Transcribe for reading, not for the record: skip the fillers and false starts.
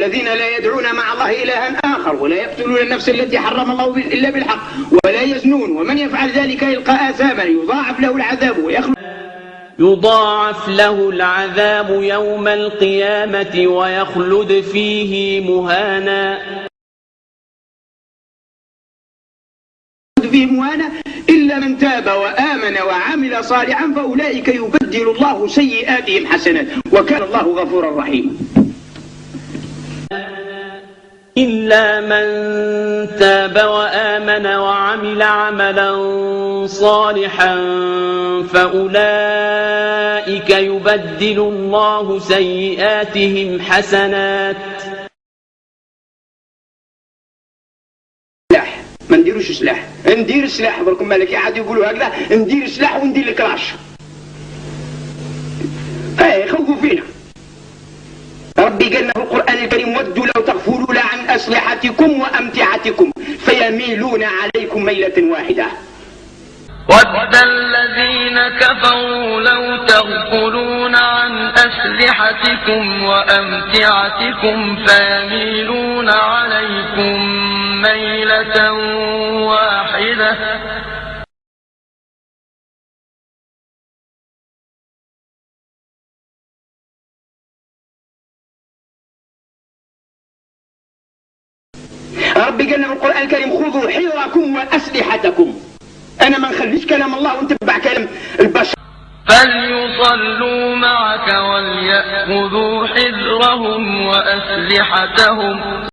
والذين لا يدعون مع الله إلها آخر ولا يقتلون النفس التي حرم الله إلا بالحق ولا يزنون ومن يفعل ذلك يلقى آثاما يضاعف له العذاب يوم القيامة ويخلد فيه مهانا إلا من تاب وآمن وعمل صالحا فأولئك يبدل الله سيئاتهم حسنات وكان الله غفورا رحيما. إلا من تاب وآمن وعمل عملا صالحا فأولئك يبدل الله سيئاتهم حسنات. ما نديروش سلاح، ندير سلاح بركم مالك عاد يقولوا هكذا ندير سلاح وندير لك راش. يخوفوا فينا. ربي قال في القرآن الكريم ودوا لو تغفلون عن أسلحتكم وأمتعتكم فيميلون عليكم ميلة واحدة. ود الذين كفروا لو تغفلون عن أسلحتكم وأمتعتكم فيميلون عليكم ميلة واحدة. ربي قال في القرآن الكريم خذوا حذركم وأسلحتكم. أنا ما نخليش كلام الله ونتبع كلام البشر. فليصلوا معك وليأخذوا حذرهم وأسلحتهم.